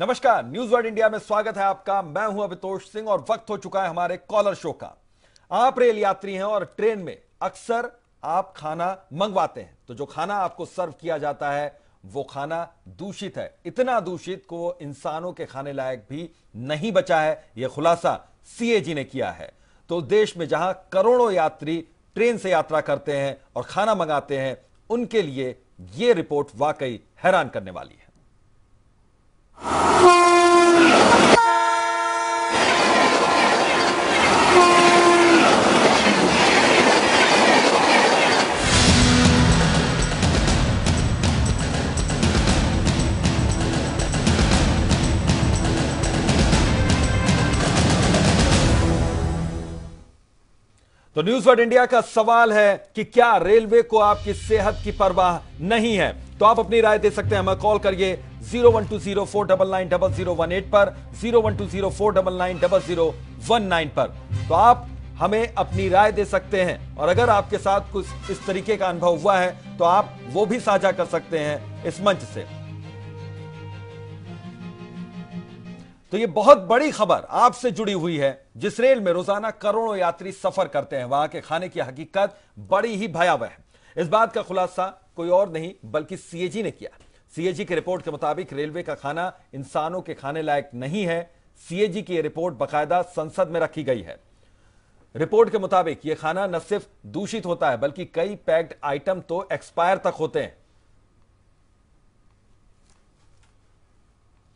नमस्कार, news world India में स्वागत है आपका। मैं हूं अभितोष सिंह और वक्त हो चुका है हमारे कॉलर शो का। आप रेल यात्री हैं और ट्रेन में अक्सर आप खाना मंगवाते हैं, तो जो खाना आपको सर्व किया जाता है वो खाना दूषित है। इतना दूषित को इंसानों के खाने लायक भी नहीं बचा है, यह खुलासा सीएजी ने किया है। तो देश में जहां करोड़ों यात्री ट्रेन से यात्रा करते हैं और खाना मंगाते हैं, उनके लिए यह रिपोर्ट वाकई हैरान करने वाली है। तो न्यूज वर्ल्ड इंडिया का सवाल है कि क्या रेलवे को आपकी सेहत की परवाह नहीं है? तो आप अपनी राय दे सकते हैं, हमें कॉल करिए 0120499018 पर, 0120499019 पर। तो आप हमें अपनी राय दे सकते हैं और अगर आपके साथ कुछ इस तरीके का अनुभव हुआ है तो आप वो भी साझा कर सकते हैं इस मंच से। तो ये बहुत बड़ी खबर आपसे जुड़ी हुई है। जिस रेल में रोजाना करोड़ों यात्री सफर करते हैं, वहां के खाने की हकीकत बड़ी ही भयावह है। इस बात का खुलासा कोई और नहीं बल्कि सीएजी ने किया। सीएजी की रिपोर्ट के मुताबिक रेलवे का खाना इंसानों के खाने लायक नहीं है। सीएजी की यह रिपोर्ट बाकायदा संसद में रखी गई है। रिपोर्ट के मुताबिक यह खाना न सिर्फ दूषित होता है बल्कि कई पैक्ड आइटम तो एक्सपायर तक होते हैं।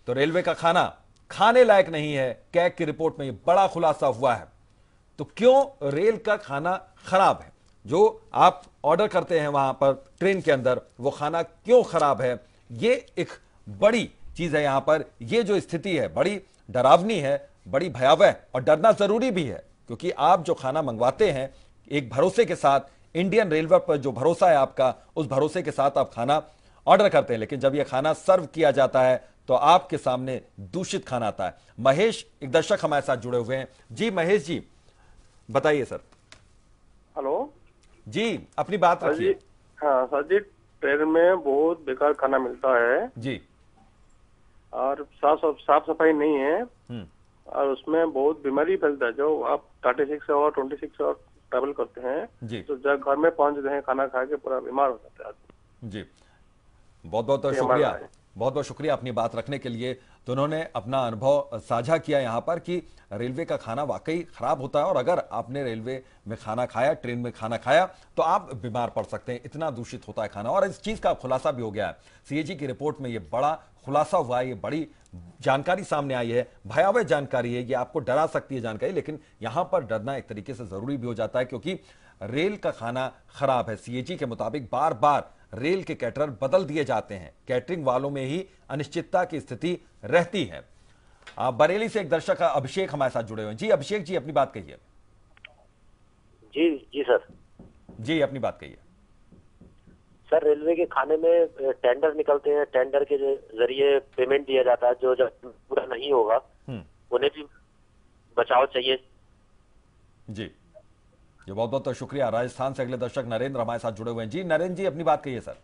तो रेलवे का खाना खाने लायक नहीं है, कैग की रिपोर्ट में यह बड़ा खुलासा हुआ है। तो क्यों रेल का खाना खराब है? जो आप ऑर्डर करते हैं वहां पर ट्रेन के अंदर, वो खाना क्यों खराब है? ये एक बड़ी चीज है। यहां पर ये जो स्थिति है बड़ी डरावनी है, बड़ी भयावह, और डरना जरूरी भी है क्योंकि आप जो खाना मंगवाते हैं एक भरोसे के साथ, इंडियन रेलवे पर जो भरोसा है आपका, उस भरोसे के साथ आप खाना ऑर्डर करते हैं। लेकिन जब यह खाना सर्व किया जाता है तो आपके सामने दूषित खाना आता है। महेश, एक दर्शक हमारे साथ जुड़े हुए हैं। जी महेश जी, बताइए सर। हेलो जी, अपनी बात रखिए। हाँ सर जी, ट्रेन में बहुत बेकार खाना मिलता है जी। और साफ सफाई नहीं है और उसमें बहुत बीमारी फैलता है। जो आप 36 और 26 और ट्रैवल करते हैं जी। तो जब घर में पहुंचते हैं खाना खा के पूरा बीमार हो जाता है आदमी। जी, बहुत बहुत शुक्रिया, बहुत बहुत शुक्रिया अपनी बात रखने के लिए। तो उन्होंने अपना अनुभव साझा किया यहां पर कि रेलवे का खाना वाकई खराब होता है और अगर आपने रेलवे में खाना खाया, ट्रेन में खाना खाया, तो आप बीमार पड़ सकते हैं। इतना दूषित होता है खाना और इस चीज का खुलासा भी हो गया है। सीएजी की रिपोर्ट में यह बड़ा खुलासा हुआ है, ये बड़ी जानकारी सामने आई है, भयावह जानकारी है। ये आपको डरा सकती है जानकारी, लेकिन यहां पर डरना एक तरीके से जरूरी भी हो जाता है क्योंकि रेल का खाना खराब है। सीएजी के मुताबिक बार बार रेल के कैटरर बदल दिए जाते हैं। कैटरिंग वालों में ही अनिश्चितता की स्थिति रहती है। बरेली से एक दर्शक अभिषेक हमारे साथ जुड़े हुए हैं। जी अभिषेक जी, अपनी बात कहिए। जी जी सर। जी, अपनी बात कहिए। सर, रेलवे के खाने में टेंडर निकलते हैं, टेंडर के जरिए पेमेंट दिया जाता है। जो जब पूरा नहीं होगा उन्हें भी बचाव चाहिए। जी, बहुत बहुत शुक्रिया। राजस्थान से अगले दर्शक नरेंद्र हमारे साथ जुड़े हुए हैं। जी नरेंद्र जी, अपनी बात कहिए सर।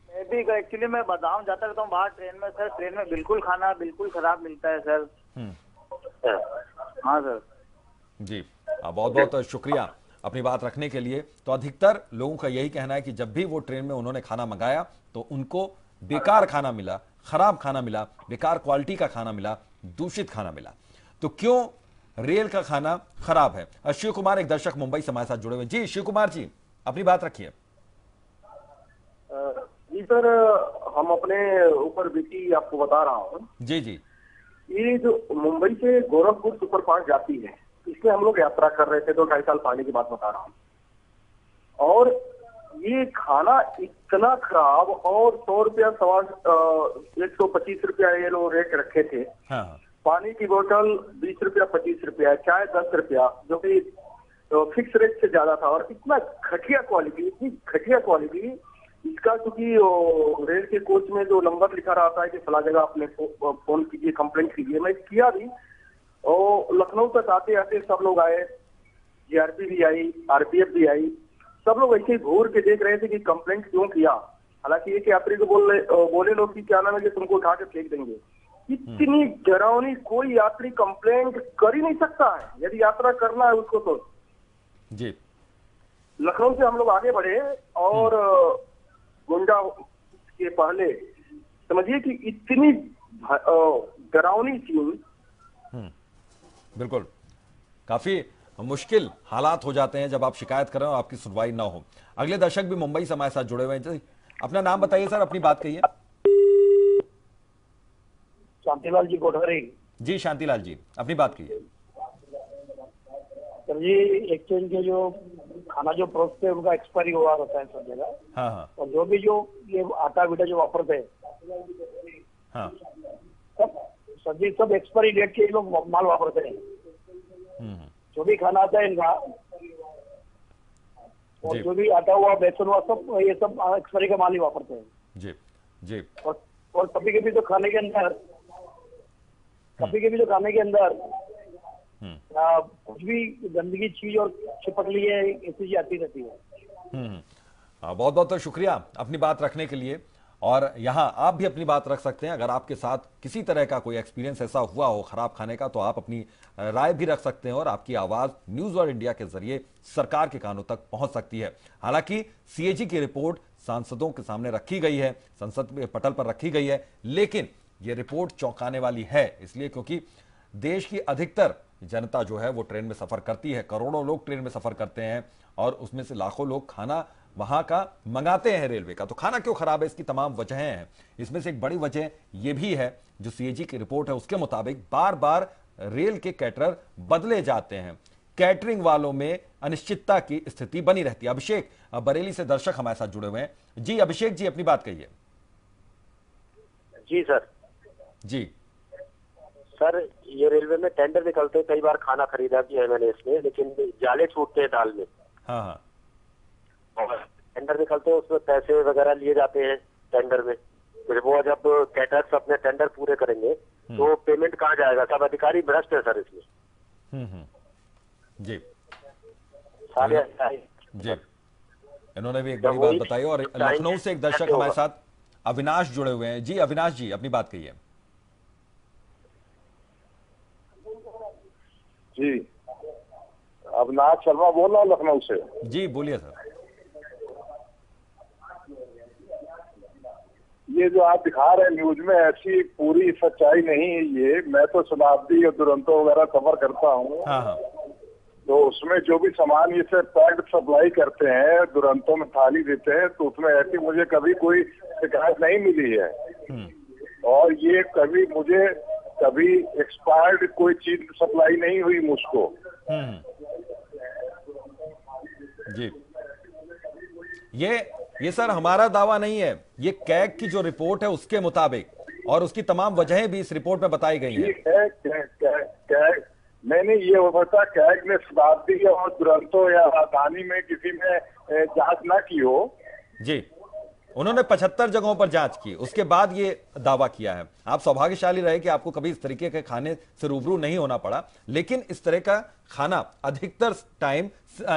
मैं भी एक्चुअली मैं बदाऊं जाता रहता हूँ बाहर ट्रेन में सर। ट्रेन में बिल्कुल खाना बिल्कुल खराब मिलता है सर। हाँ सर। जी, बहुत बहुत शुक्रिया अपनी बात रखने के लिए। तो अधिकतर लोगों का यही कहना है कि जब भी वो ट्रेन में उन्होंने खाना मंगाया तो उनको बेकार खाना मिला, खराब खाना मिला, बेकार क्वालिटी का खाना मिला, दूषित खाना मिला। तो क्यों रेल का खाना खराब है? शिव कुमार, एक दर्शक मुंबई से हमारे साथ जुड़े हुए। जी शिव कुमार जी, अपनी बात रखिए। जी सर, हम अपने ऊपर बीती आपको बता रहा हूँ। जी जी। ये जो मुंबई से गोरखपुर सुपरफास्ट जाती है, इसमें हम लोग यात्रा कर रहे थे, तो 2.5 साल पहले की बात बता रहा हूँ। और ये खाना इतना खराब, और 100 रुपया 125 रुपया ये लोग रेट रखे थे। हाँ। पानी की बोतल 20 रुपया 25 रुपया, चाय 10 रुपया, जो कि फिक्स रेट से ज्यादा था। और इतना घटिया क्वालिटी, इतनी घटिया क्वालिटी इसका, क्योंकि रेल के कोच में जो नंबर लिखा रहता है कि फला जगह आपने फोन कीजिए, कंप्लेंट कीजिए। मैं किया भी, और लखनऊ तक आते आते सब लोग आए, जीआरपी भी आई, आरपीएफ भी आई, सब लोग ऐसे घूर के देख रहे थे कि कंप्लेंट क्यों किया। हालांकि एक यात्री को बोले लोग कि क्या नाम है कि तुमको उठा के फेंक देंगे। इतनी डरावनी, कोई यात्री कंप्लेंट कर ही नहीं सकता है यदि यात्रा करना है उसको तो। जी। लखनऊ से हम लोग आगे बढ़े और गोंडा के पहले समझिए कि इतनी डरावनी चीज। बिल्कुल, काफी मुश्किल हालात हो जाते हैं जब आप शिकायत कर रहे हो, आपकी सुनवाई ना हो। अगले दर्शक भी मुंबई से हमारे साथ जुड़े हुए हैं। अपना नाम बताइए सर, अपनी बात कहिए। शांतिलाल जी कोठरी। जी शांतिलाल जी, अपनी बात कहिए। सर जी, एक्सचेंज के जो खाना जो परोसते हैं उनका एक्सपायरी हुआ रहता है सब जगह। हाँ हाँ। और जो भी जो ये आटा बीटा जो वापरते हैं, हाँ सब सर जी सब एक्सपायरी डेट के लोग माल वापरते हैं। जो भी खाना आता है इनका और जो भी आटा हुआ, बेसन हुआ, सब ये सब एक्सपायरी का माल ही वापरते हैं। जी जी। और कभी कभी तो खाने के अंदर कुछ भी गंदगी चीज और चिपक ली है, ऐसी चीज आती रहती है। बहुत बहुत शुक्रिया अपनी बात रखने के लिए। और यहाँ आप भी अपनी बात रख सकते हैं। अगर आपके साथ किसी तरह का कोई एक्सपीरियंस ऐसा हुआ हो खराब खाने का, तो आप अपनी राय भी रख सकते हैं और आपकी आवाज न्यूज और इंडिया के जरिए सरकार के कानों तक पहुंच सकती है। हालांकि सीएजी की रिपोर्ट सांसदों के सामने रखी गई है, संसद में पटल पर रखी गई है, लेकिन यह रिपोर्ट चौंकाने वाली है। इसलिए क्योंकि देश की अधिकतर जनता जो है वो ट्रेन में सफर करती है, करोड़ों लोग ट्रेन में सफर करते हैं और उसमें से लाखों लोग खाना वहां का मंगाते हैं रेलवे का। तो खाना क्यों खराब है, इसकी तमाम वजहें हैं। इसमें से एक बड़ी वजह यह भी है, जो सीएजी की रिपोर्ट है उसके मुताबिक बार बार रेल के कैटरर बदले जाते हैं। कैटरिंग वालों में अनिश्चितता की स्थिति बनी रहती है। अभिषेक बरेली से दर्शक हमारे साथ जुड़े हुए हैं। जी अभिषेक जी, अपनी बात कहिए। जी सर। जी सर, ये रेलवे में टेंडर निकलते हैं, कई बार खाना खरीदा भी है मैंने इसमें, लेकिन जाले छूटते हैं दाल में। हाँ हाँ। और टेंडर निकलते हैं, उसमें पैसे वगैरह लिए जाते हैं टेंडर में। फिर वो जब कैटर्स अपने टेंडर पूरे करेंगे तो पेमेंट कहाँ जाएगा? सब अधिकारी भ्रष्ट है सर इसमें। जी सारे जी, इन्होंने भी एक बड़ी बात बताई। और लखनऊ से एक दर्शक हमारे साथ अविनाश जुड़े हुए हैं। जी अविनाश जी, अपनी बात कहिए। जी, अविनाश शर्मा बोल रहा हूँ लखनऊ से। जी बोलिए सर। ये जो आप दिखा रहे हैं न्यूज में, ऐसी पूरी सच्चाई नहीं है ये। मैं तो शताब्दी और दुरंतो वगैरह सफर करता हूँ। हाँ हाँ। तो उसमें जो भी सामान ये से पैक्ड सप्लाई करते हैं, दुरंतों में थाली देते हैं, तो उसमें ऐसी मुझे कभी कोई शिकायत नहीं मिली है। और ये कभी एक्सपायर्ड कोई चीज सप्लाई नहीं हुई मुझको। जी, ये सर हमारा दावा नहीं है, ये कैग की जो रिपोर्ट है उसके मुताबिक, और उसकी तमाम वजहें भी इस रिपोर्ट में बताई गई हैं। ठीक है, कैग मैंने ये हो सकता है कैग ने शताब्दी और दुरंतो या राजधानी में किसी में जांच ना की हो। जी, उन्होंने 75 जगहों पर जांच की, उसके बाद ये दावा किया है। आप सौभाग्यशाली रहे कि आपको कभी इस तरीके के खाने से रूबरू नहीं होना पड़ा, लेकिन इस तरह का खाना अधिकतर टाइम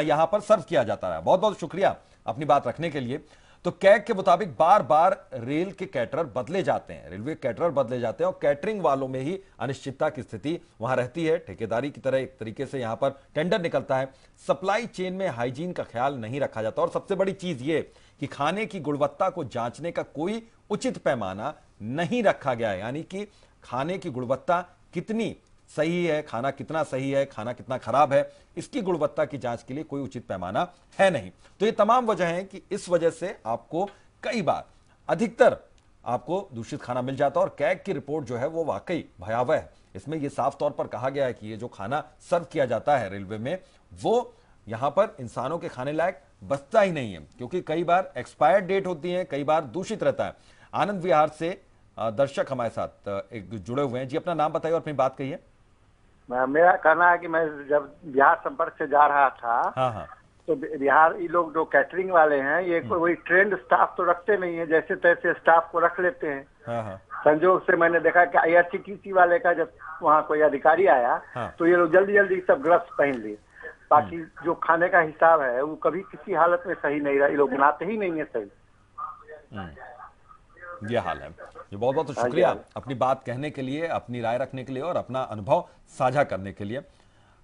यहां पर सर्व किया जाता है। बहुत बहुत शुक्रिया अपनी बात रखने के लिए। तो कैग के मुताबिक बार बार रेल के कैटरर बदले जाते हैं, रेलवे कैटरर बदले जाते हैं और कैटरिंग वालों में ही अनिश्चितता की स्थिति वहां रहती है। ठेकेदारी की तरह एक तरीके से यहां पर टेंडर निकलता है। सप्लाई चेन में हाइजीन का ख्याल नहीं रखा जाता और सबसे बड़ी चीज ये कि खाने की गुणवत्ता को जांचने का कोई उचित पैमाना नहीं रखा गया है। यानी कि खाने की गुणवत्ता कितनी सही है, खाना कितना सही है, खाना कितना खराब है, इसकी गुणवत्ता की जांच के लिए कोई उचित पैमाना है नहीं। तो ये तमाम वजह हैं कि इस वजह से आपको कई बार अधिकतर आपको दूषित खाना मिल जाता है। और कैग की रिपोर्ट जो है वो वाकई भयावह है। इसमें यह साफ तौर पर कहा गया है कि ये जो खाना सर्व किया जाता है रेलवे में, वो यहां पर इंसानों के खाने लायक बचता ही नहीं है, क्योंकि कई बार एक्सपायर्ड डेट होती है, कई बार दूषित रहता है। आनंद विहार से दर्शक हमारे साथ एक जुड़े हुए हैं। जी अपना नाम बताइए और अपनी बात कहिए। मेरा कहना है कि मैं जब बिहार संपर्क से जा रहा था, हाँ, तो बिहार ये लोग जो कैटरिंग वाले हैं, ये कोई ट्रेंड स्टाफ तो रखते नहीं है, जैसे तैसे स्टाफ को रख लेते हैं। हाँ, संजोग से मैंने देखा कि IRCTC वाले का जब वहाँ कोई अधिकारी आया, तो ये लोग जल्दी जल्दी सब ग्लव्स पहन लिए। बाकी जो खाने का हिसाब है वो कभी किसी हालत में सही नहीं रहा, ये लोग बनाते ही नहीं है सही। ये हाल है। ये बहुत बहुत शुक्रिया अपनी बात कहने के लिए, अपनी राय रखने के लिए और अपना अनुभव साझा करने के लिए।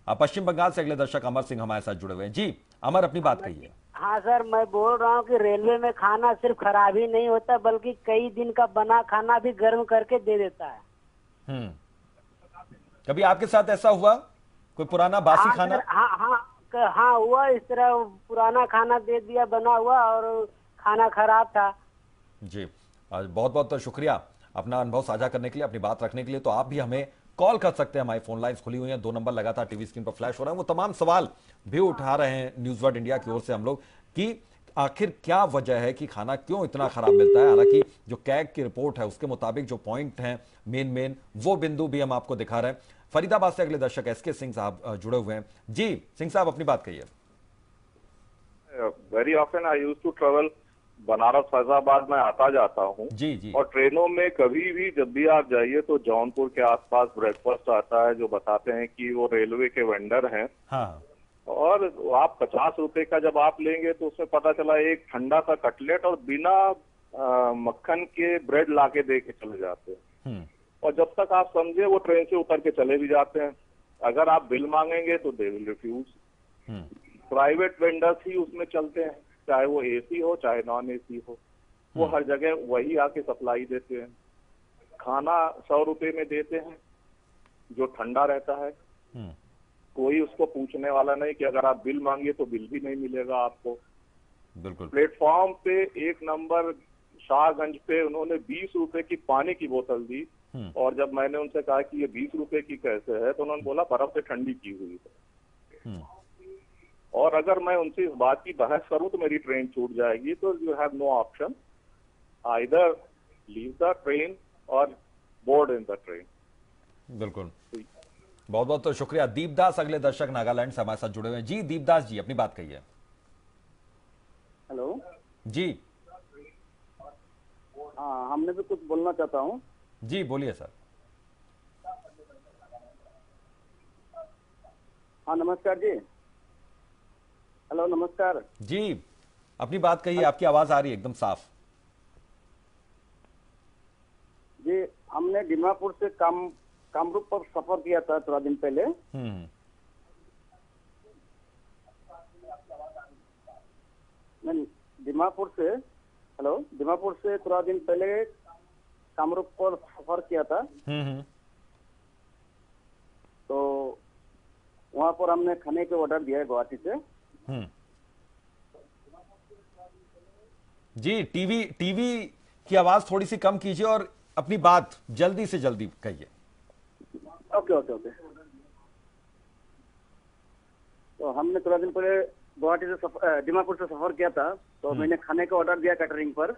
पश्चिम बंगाल से अगले दर्शक अमर सिंह हमारे साथ जुड़े हुए हैं। जी अमर, अपनी बात कहिए। हाँ सर, मैं बोल रहा हूँ कि रेलवे में खाना सिर्फ खराब ही नहीं होता बल्कि कई दिन का बना खाना भी गर्म करके दे देता है। कभी आपके साथ ऐसा हुआ, कोई पुराना बासी हाँ खाना? सर, हाँ हुआ, इस तरह पुराना खाना दे दिया बना हुआ और खाना खराब था। जी बहुत बहुत शुक्रिया अपना अनुभव साझा करने के लिए, अपनी बात रखने के लिए। तो आप भी हमें कॉल कर सकते हैं, हमारी फोन लाइन्स खुली हुई हैं, 2 नंबर लगातार टीवी स्क्रीन पर फ्लैश हो रहे हैं। वो तमाम सवाल भी उठा रहे हैं न्यूज वर्ल्ड इंडिया की ओर से हम लोग कि आखिर क्या वजह है कि खाना क्यों इतना खराब मिलता है। हालांकि जो कैग की रिपोर्ट है उसके मुताबिक जो पॉइंट हैं मेन वो बिंदु भी हम आपको दिखा रहे हैं। फरीदाबाद से अगले दर्शक एसके सिंह साहब जुड़े हुए हैं। जी सिंह साहब, अपनी बात कहिए। Very often I use to travel Banaras Faizabad में आता जाता हूँ। जी। और ट्रेनों में कभी भी जब भी आप जाइए तो जौनपुर के आसपास ब्रेकफास्ट आता है जो बताते हैं कि वो रेलवे के वेंडर हैं। हाँ। और आप 50 रुपए का जब आप लेंगे तो उसमें पता चला एक ठंडा सा कटलेट और बिना मक्खन के ब्रेड लाके दे के चले जाते हैं। और जब तक आप समझे वो ट्रेन से उतर के चले भी जाते हैं। अगर आप बिल मांगेंगे तो they will refuse. Private vendors ही उसमें चलते हैं, चाहे वो एसी हो चाहे नॉन एसी हो, वो हर जगह वही आके सप्लाई देते हैं। खाना 100 रुपए में देते हैं जो ठंडा रहता है। कोई उसको पूछने वाला नहीं कि अगर आप बिल मांगिए तो बिल भी नहीं मिलेगा आपको। बिल्कुल। प्लेटफॉर्म पे 1 नंबर शाहगंज पे उन्होंने 20 रुपए की पानी की बोतल दी। और जब मैंने उनसे कहा कि ये 20 रुपए की कैसे है तो उन्होंने बोला बर्फ से ठंडी की हुई है। और अगर मैं उनसे इस बात की बहस करूं तो मेरी ट्रेन छूट जाएगी। तो you have no option, either leave the train और बोर्ड इन द ट्रेन। बिल्कुल, बहुत बहुत तो शुक्रिया। दीपदास अगले दर्शक नागालैंड से हमारे साथ जुड़े हुए हैं। जी दीपदास जी, अपनी बात कहिए। हेलो जी। हाँ, हमने भी कुछ बोलना चाहता हूँ। जी बोलिए सर। हाँ नमस्कार जी। हेलो नमस्कार जी, अपनी बात कहिए, आपकी आवाज आ रही है एकदम साफ। जी, हमने दीमापुर से कामरूप पर सफर किया था थोड़ा दिन पहले। नहीं, दीमापुर से थोड़ा दिन पहले कामरूप पर सफर किया था। तो वहाँ पर हमने खाने के ऑर्डर दिया है गुवाहाटी से। जी टीवी की आवाज थोड़ी सी कम कीजिए और अपनी बात जल्दी से जल्दी कहिए। ओके। तो हमने थोड़ा दिन पहले गुवाहाटी से दीमापुर से सफर किया था। तो मैंने खाने का ऑर्डर दिया कैटरिंग पर।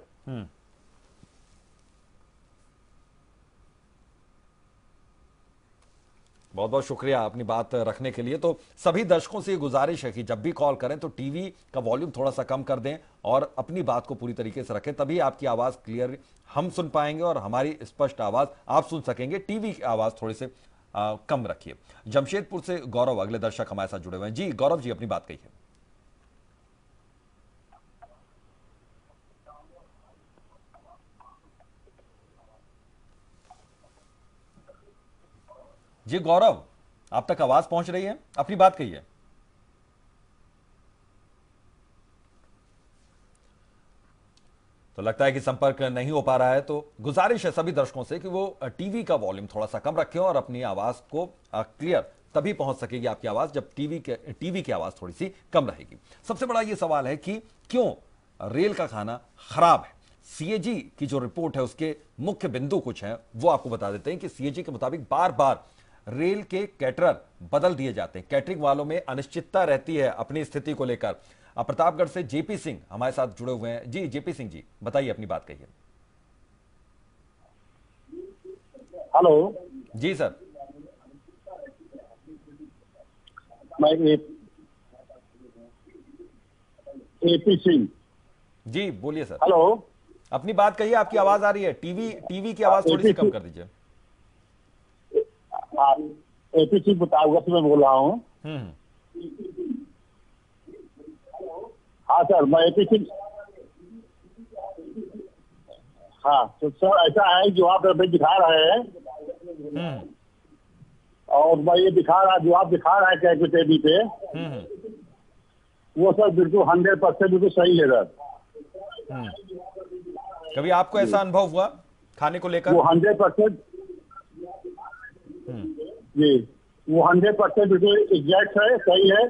बहुत बहुत शुक्रिया अपनी बात रखने के लिए। तो सभी दर्शकों से ये गुजारिश है कि जब भी कॉल करें तो टीवी का वॉल्यूम थोड़ा सा कम कर दें और अपनी बात को पूरी तरीके से रखें, तभी आपकी आवाज़ क्लियर हम सुन पाएंगे और हमारी स्पष्ट आवाज़ आप सुन सकेंगे। टीवी की आवाज़ थोड़ी से कम रखिए। जमशेदपुर से गौरव अगले दर्शक हमारे साथ जुड़े हुए हैं। जी गौरव जी, अपनी बात कहिए। जी गौरव, आप तक आवाज पहुंच रही है, अपनी बात कहिए। तो लगता है कि संपर्क नहीं हो पा रहा है। तो गुजारिश है सभी दर्शकों से कि वो टीवी का वॉल्यूम थोड़ा सा कम रखें और अपनी आवाज को क्लियर तभी पहुंच सकेगी आपकी आवाज जब टीवी की आवाज थोड़ी सी कम रहेगी। सबसे बड़ा ये सवाल है कि क्यों रेल का खाना खराब है। सीएजी की जो रिपोर्ट है उसके मुख्य बिंदु कुछ हैं, वो आपको बता देते हैं कि सीएजी के मुताबिक बार बार रेल के कैटरर बदल दिए जाते हैं। कैटरिंग वालों में अनिश्चितता रहती है अपनी स्थिति को लेकर। प्रतापगढ़ से जेपी सिंह हमारे साथ जुड़े हुए हैं। जी जेपी सिंह जी, बताइए, अपनी बात कहिए। हेलो जी सर। मैं एपी सिंह जी, बोलिए सर। हेलो, अपनी बात कहिए, आपकी आवाज आ रही है। टीवी की आवाज थोड़ी सी कम कर दीजिए। एपी सिंह प्रतापगढ़ से मैं बोल रहा हूँ। हाँ सर, मैं एपी सिंह हाँ तो सर ऐसा है जो आप अभी दिखा रहे हैं और मैं ये दिखा रहा जो आप दिखा रहे हैं कैश टेबी पे वो सर बिल्कुल 100% बिल्कुल सही है सर। कभी आपको ऐसा अनुभव हुआ खाने को लेकर? वो 100% जी वो 100% बिल्कुल एग्जैक्ट है, सही है।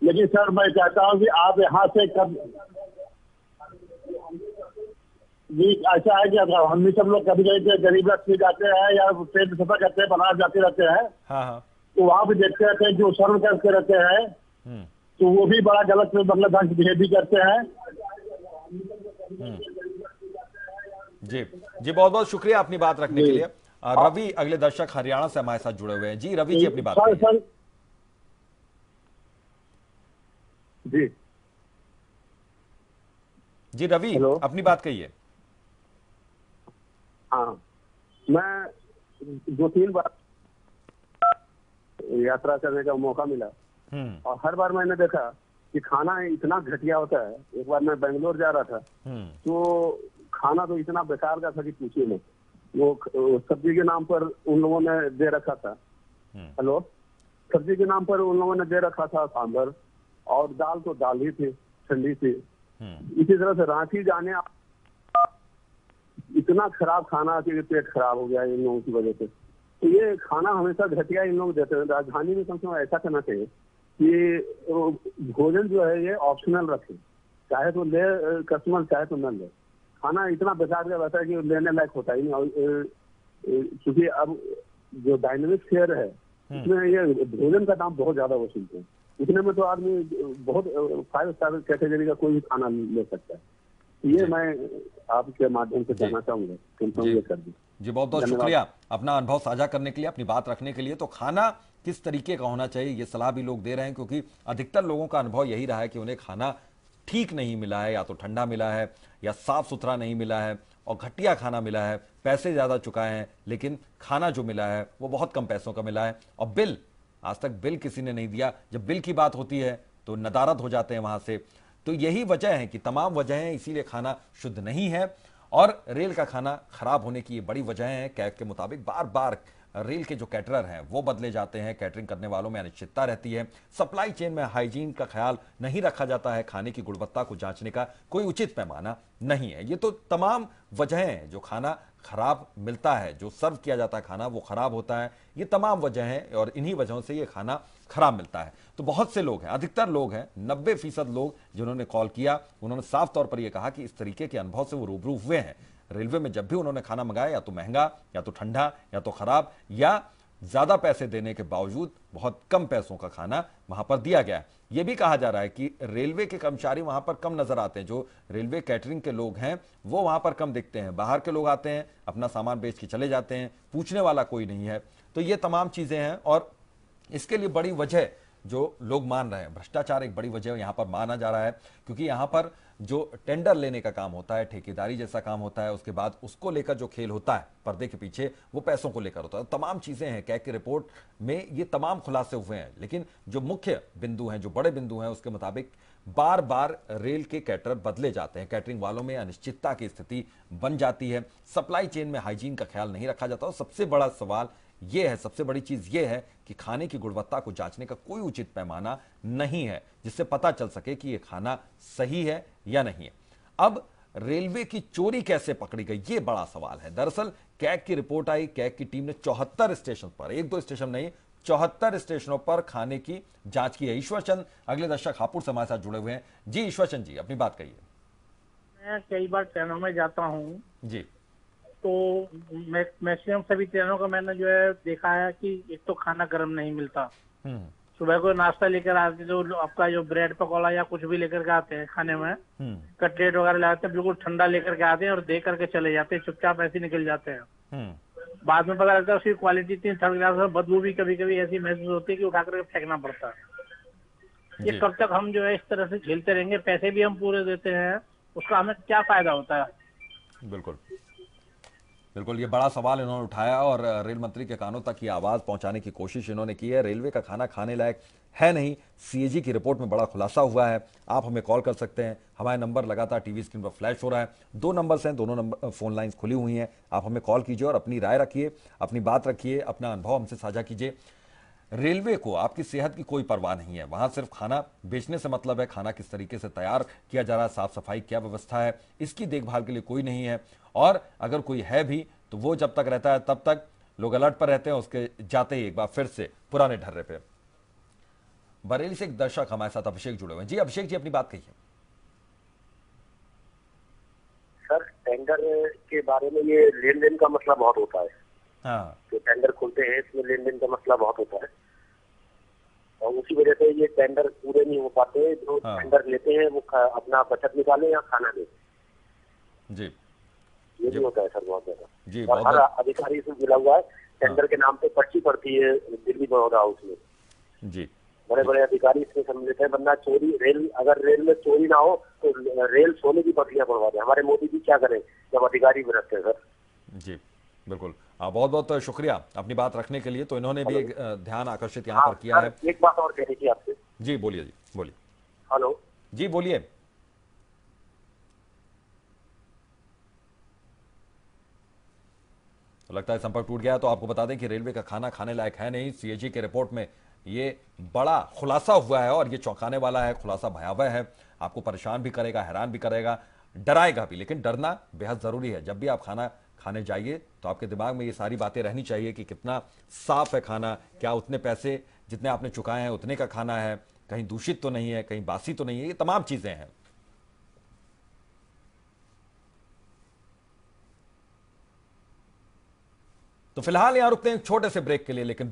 लेकिन सर मैं चाहता हूँ कि आप यहाँ से कब जी ऐसा है कि अगर हम भी सब लोग कभी कभी गरीब रथ में जाते हैं या ट्रेन में सफर करते हैं, बनारस जाते रहते हैं, तो वहाँ भी देखते रहते हैं जो सर्व करते रहते हैं तो वो भी बड़ा गलत मतलब ढंग से बिहेव भी करते हैं। जी जी, बहुत बहुत शुक्रिया अपनी बात रखने के लिए। रवि अगले दर्शक हरियाणा से हमारे साथ जुड़े हुए हैं। जी रवि जी, अपनी बात सर जी जी रवि, अपनी बात कहिए। हाँ, मैं 2-3 बार यात्रा करने का मौका मिला और हर बार मैंने देखा कि खाना इतना घटिया होता है। एक बार मैं बेंगलोर जा रहा था तो खाना तो इतना बेकार का था कि पूछिए नहीं। वो सब्जी के नाम पर उन लोगों ने दे रखा था, हेलो, सब्जी के नाम पर उन लोगों ने दे रखा था सांभर, और दाल तो दाल ही थी, ठंडी थी। इसी तरह से रांची जाने इतना खराब खाना कि पेट खराब हो गया इन लोगों की वजह से। तो ये खाना हमेशा घटिया इन लोग देते हैं। राजधानी में कम से कम ऐसा करना चाहिए कि भोजन जो है ये ऑप्शनल रखें, चाहे तो ले कस्टमर, चाहे तो न ले। खाना इतना बेकार का रहता है कि लेने लायक होता ही नहीं। क्योंकि अब जो डायनेमिक फेयर है उसमें ये भोजन का दाम बहुत ज्यादा वसूलते हैं। इतने में तो आदमी बहुत 5 स्टार कैटेगरी का कोई भी खाना ले सकता है। ये मैं आपके माध्यम से कहना चाहूंगा, कंफर्म कर दी। जी बहुत बहुत शुक्रिया अपना अनुभव साझा करने के लिए, अपनी बात रखने के लिए। तो खाना किस तरीके का होना चाहिए ये सलाह भी लोग दे रहे हैं, क्योंकि अधिकतर लोगों का अनुभव यही रहा है कि उन्हें खाना ठीक नहीं मिला है, या तो ठंडा मिला है या साफ सुथरा नहीं मिला है और घटिया खाना मिला है। पैसे ज्यादा चुकाए हैं लेकिन खाना जो मिला है वो बहुत कम पैसों का मिला है, और बिल आज तक बिल किसी ने नहीं दिया। जब बिल की बात होती है तो नदारद हो जाते हैं वहां से। तो यही वजह है कि तमाम वजहें, इसीलिए खाना शुद्ध नहीं है। और रेल का खाना खराब होने की ये बड़ी वजह है। कैग के मुताबिक बार बार रेल के जो कैटरर हैं वो बदले जाते हैं, कैटरिंग करने वालों में अनिश्चितता रहती है, सप्लाई चेन में हाइजीन का ख्याल नहीं रखा जाता है, खाने की गुणवत्ता को जांचने का कोई उचित पैमाना नहीं है। ये तो तमाम वजहें हैं जो खाना खराब मिलता है, जो सर्व किया जाता है खाना वो खराब होता है। ये तमाम वजह हैं और इन्हीं वजहों से ये खाना खराब मिलता है। तो बहुत से लोग हैं, अधिकतर लोग हैं, 90% लोग जिन्होंने कॉल किया उन्होंने साफ तौर पर यह कहा कि इस तरीके के अनुभव से वो रूबरू हुए हैं। रेलवे में जब भी उन्होंने खाना मंगाया, या तो महंगा, या तो ठंडा, या तो खराब, या ज्यादा पैसे देने के बावजूद बहुत कम पैसों का खाना वहां पर दिया गया है। यह भी कहा जा रहा है कि रेलवे के कर्मचारी वहां पर कम नजर आते हैं। जो रेलवे कैटरिंग के लोग हैं वो वहां पर कम दिखते हैं। बाहर के लोग आते हैं, अपना सामान बेच के चले जाते हैं, पूछने वाला कोई नहीं है। तो ये तमाम चीजें हैं और इसके लिए बड़ी वजह जो लोग मान रहे हैं, भ्रष्टाचार एक बड़ी वजह यहां पर माना जा रहा है। क्योंकि यहां पर जो टेंडर लेने का काम होता है, ठेकेदारी जैसा काम होता है, उसके बाद उसको लेकर जो खेल होता है पर्दे के पीछे वो पैसों को लेकर होता है। तमाम चीजें हैं, कैग की रिपोर्ट में ये तमाम खुलासे हुए हैं। लेकिन जो मुख्य बिंदु हैं, जो बड़े बिंदु हैं, उसके मुताबिक बार बार रेल के कैटरर बदले जाते हैं, कैटरिंग वालों में अनिश्चितता की स्थिति बन जाती है, सप्लाई चेन में हाइजीन का ख्याल नहीं रखा जाता। और सबसे बड़ा सवाल यह है, सबसे बड़ी चीज यह है कि खाने की गुणवत्ता को जांचने का कोई उचित पैमाना नहीं है जिससे पता चल सके कि यह खाना सही है या नहीं है। अब रेलवे की चोरी कैसे पकड़ी गई, यह बड़ा सवाल है। दरअसल कैग की रिपोर्ट आई, कैग की टीम ने 74 स्टेशन पर, 1-2 स्टेशन नहीं 74 स्टेशनों पर खाने की जांच की है। ईश्वर चंद अगले दर्शक हापुड़ से हमारे साथ जुड़े हुए हैं। जी ईश्वर चंद जी, अपनी बात कहिए। मैं कई बार ट्रेनों में जाता हूँ जी, तो मैक्सिमम सभी ट्रेनों का मैंने जो है देखा है कि एक तो खाना गर्म नहीं मिलता। सुबह को नाश्ता लेकर आते जो आपका जो ब्रेड पकौड़ा या कुछ भी लेकर के आते हैं खाने में, कटलेट वगैरह लाते हैं, बिल्कुल ठंडा लेकर के आते हैं और दे करके चले जाते हैं, चुपचाप ऐसे निकल जाते हैं। बाद में पता लगता है उसकी क्वालिटी इतनी थर्ड क्लास है, बदबू भी कभी कभी ऐसी महसूस होती है कि उठा करके फेंकना पड़ता है। ये कब तक हम जो है इस तरह से झेलते रहेंगे? पैसे भी हम पूरे देते हैं, उसका हमें क्या फायदा होता है? बिल्कुल बिल्कुल, ये बड़ा सवाल इन्होंने उठाया और रेल मंत्री के कानों तक ये आवाज पहुंचाने की कोशिश इन्होंने की है। रेलवे का खाना खाने लायक है नहीं, सीएजी की रिपोर्ट में बड़ा खुलासा हुआ है। आप हमें कॉल कर सकते हैं, हमारे नंबर लगातार टीवी स्क्रीन पर फ्लैश हो रहा है। 2 नंबर्स हैं, दोनों नंबर फोन लाइंस खुली हुई हैं। आप हमें कॉल कीजिए और अपनी राय रखिए, अपनी बात रखिए, अपना अनुभव हमसे साझा कीजिए। रेलवे को आपकी सेहत की कोई परवाह नहीं है, वहां सिर्फ खाना बेचने से मतलब है। खाना किस तरीके से तैयार किया जा रहा है, साफ सफाई क्या व्यवस्था है, इसकी देखभाल के लिए कोई नहीं है। और अगर कोई है भी तो वो जब तक रहता है तब तक लोग अलर्ट पर रहते हैं, उसके जाते ही एक बार फिर से पुराने ढर्रे पे। बरेली से एक दर्शक हमारे साथ अभिषेक जुड़े हुए हैं। जी अभिषेक जी, अपनी बात कहिए। सर, टेंडर के बारे में ये लेन देन का मसला बहुत होता है। हाँ, जो टेंडर खुलते हैं इसमें लेन देन का मसला बहुत होता है और उसी वजह से ये टेंडर पूरे नहीं हो पाते। जो टेंडर लेते हैं वो अपना बचत निकाले या खाना दे। जी ये भी होता है सर बहुत ज्यादा। जी, और हर अधिकारी से मिला हुआ है, टेंडर के नाम पे पर्ची पड़ती है दिल्ली बड़ौदा हाउस में। जी, बड़े बड़े अधिकारी इसमें सम्मिलित है। वरना चोरी, अगर रेल में चोरी ना हो तो रेल सोने की पटरियां बढ़वा दे। हमारे मोदी जी क्या करें जब अधिकारी भी रखते हैं सर। जी बिल्कुल, बहुत बहुत शुक्रिया अपनी बात रखने के लिए। तो इन्होंने भी एक ध्यान आकर्षित यहाँ पर किया है। एक बात और कहनी थी आपसे। जी बोलिए, जी बोलिए। हेलो जी बोलिए। तो लगता है संपर्क टूट गया। तो आपको बता दें कि रेलवे का खाना खाने लायक है नहीं। सीएजी के रिपोर्ट में ये बड़ा खुलासा हुआ है और ये चौंकाने वाला है। खुलासा भयावह है, आपको परेशान भी करेगा, हैरान भी करेगा, डराएगा भी। लेकिन डरना बेहद जरूरी है। जब भी आप खाना खाने जाइए तो आपके दिमाग में ये सारी बातें रहनी चाहिए कि कितना साफ है खाना, क्या उतने पैसे जितने आपने चुकाए हैं उतने का खाना है, कहीं दूषित तो नहीं है, कहीं बासी तो नहीं है। ये तमाम चीजें हैं। तो फिलहाल यहां रुकते हैं एक छोटे से ब्रेक के लिए, लेकिन